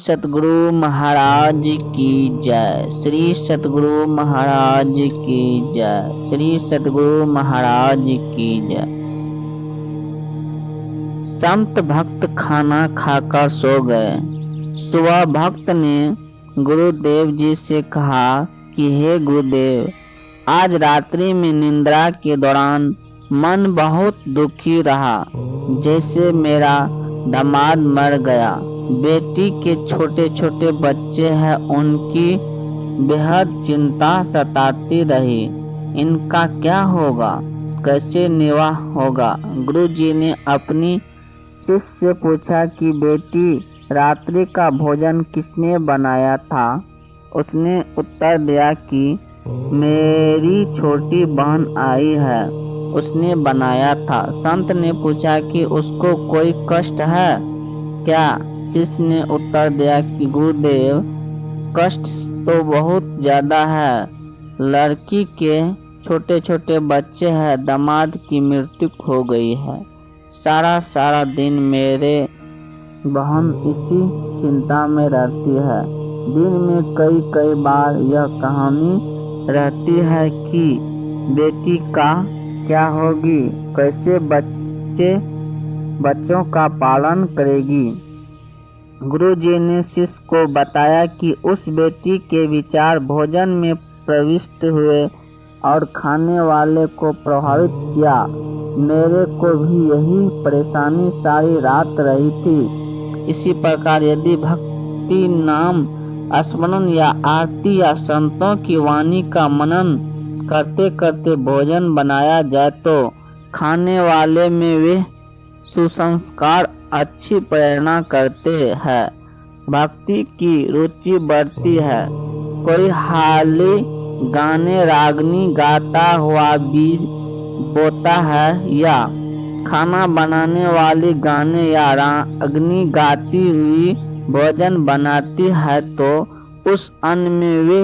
सतगुरु महाराज की जय। श्री सतगुरु महाराज की जय। श्री सतगुरु महाराज की जय। संत भक्त खाना खाकर सो गए। सुबह भक्त ने गुरुदेव जी से कहा कि हे गुरुदेव, आज रात्रि में निद्रा के दौरान मन बहुत दुखी रहा, जैसे मेरा दामाद मर गया। बेटी के छोटे छोटे बच्चे हैं, उनकी बेहद चिंता सताती रही। इनका क्या होगा, कैसे निर्वाह होगा। गुरुजी ने अपनी शिष्य से पूछा कि बेटी, रात्रि का भोजन किसने बनाया था। उसने उत्तर दिया कि मेरी छोटी बहन आई है, उसने बनाया था। संत ने पूछा कि उसको कोई कष्ट है क्या। शिष्य ने उत्तर दिया कि गुरुदेव, कष्ट तो बहुत ज्यादा है। लड़की के छोटे छोटे बच्चे हैं, दामाद की मृत्यु हो गई है। सारा दिन मेरे बहन इसी चिंता में रहती है। दिन में कई बार यह कहानी रहती है कि बेटी का क्या होगी, कैसे बच्चों का पालन करेगी। गुरुजी ने शिष्य को बताया कि उस बेटी के विचार भोजन में प्रविष्ट हुए और खाने वाले को प्रभावित किया। मेरे को भी यही परेशानी सारी रात रही थी। इसी प्रकार यदि भक्ति नाम स्मरण या आरती या संतों की वाणी का मनन करते करते भोजन बनाया जाए तो खाने वाले में वे सुसंस्कार अच्छी प्रेरणा करते हैं, भक्ति की रुचि बढ़ती है। कोई हाली गाने रागनी गाता हुआ बीज बोता है या खाना बनाने वाली गाने या रागनी गाती हुई भोजन बनाती है तो उस अन्न में वे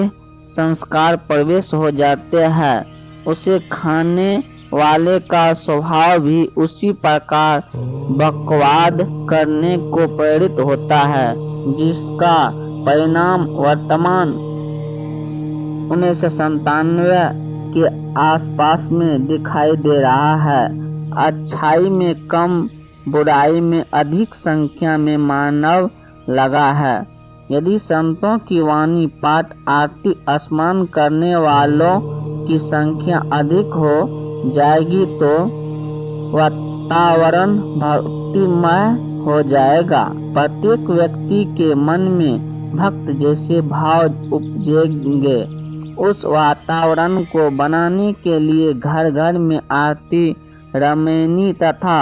संस्कार प्रवेश हो जाते हैं। उसे खाने वाले का स्वभाव भी उसी प्रकार बकवाद करने को प्रेरित होता है, जिसका परिणाम वर्तमान 1997 के आसपास में दिखाई दे रहा है। अच्छाई में कम, बुराई में अधिक संख्या में मानव लगा है। यदि संतों की वाणी, पाठ, आरती, स्मरण करने वालों की संख्या अधिक हो जाएगी तो वातावरण भक्तिमय हो जाएगा। प्रत्येक व्यक्ति के मन में भक्त जैसे भाव उपजेंगे। उस वातावरण को बनाने के लिए घर घर में आरती, रामायणी तथा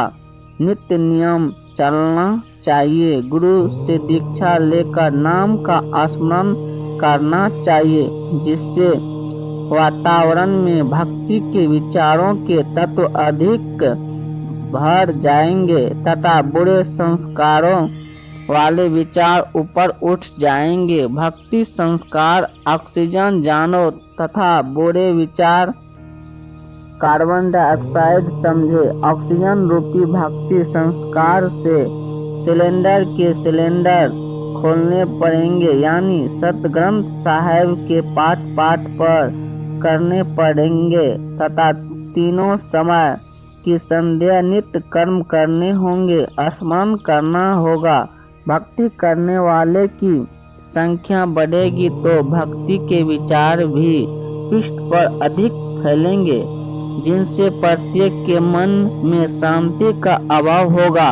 नित्य नियम चलना चाहिए। गुरु से दीक्षा लेकर नाम का स्मरण करना चाहिए, जिससे वातावरण में भक्ति के विचारों के तत्व अधिक भर जाएंगे तथा बुरे संस्कारों वाले विचार ऊपर उठ जाएंगे। भक्ति संस्कार ऑक्सीजन जानो तथा बुरे विचार कार्बन डाइऑक्साइड समझे। ऑक्सीजन रूपी भक्ति संस्कार से सिलेंडर के सिलेंडर खोलने पड़ेंगे, यानी सतग्रंथ साहिब के पाठ पर करने पड़ेंगे तथा तीनों समय की संध्या नित्य कर्म करने होंगे। स्मरण करना होगा। भक्ति करने वाले की संख्या बढ़ेगी तो भक्ति के विचार भी पृष्ठ पर अधिक फैलेंगे, जिनसे प्रत्येक के मन में शांति का अभाव होगा।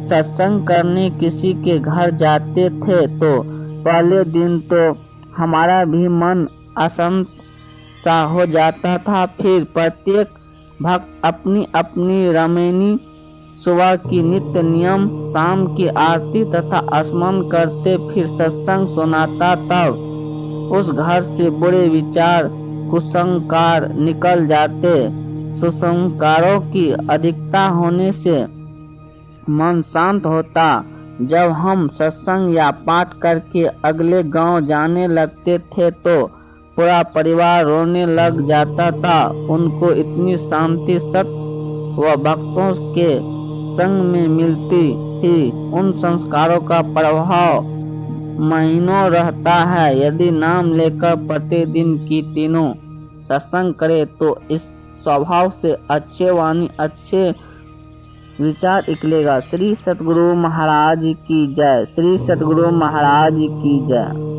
सत्संग करने किसी के घर जाते थे तो पहले दिन तो हमारा भी मन अशांत सा हो जाता था। फिर प्रत्येक भक्त अपनी अपनी रामायणी, सुबह की नित्य नियम, शाम की आरती तथा स्मरण करते फिर सत्संग सुनाता। तब उस घर से बुरे विचार, कुसंस्कार निकल जाते। सुसंस्कारों की अधिकता होने से मन शांत होता। जब हम सत्संग या पाठ करके अगले गांव जाने लगते थे तो पूरा परिवार रोने लग जाता था। उनको इतनी शांति सत्य व भक्तों के संग में मिलती थी। उन संस्कारों का प्रभाव महीनों रहता है। यदि नाम लेकर प्रतिदिन की तीनों सत्संग करे तो इस स्वभाव से अच्छे वाणी अच्छे विचार निकलेगा। श्री सतगुरु महाराज की जय। श्री सतगुरु महाराज की जय।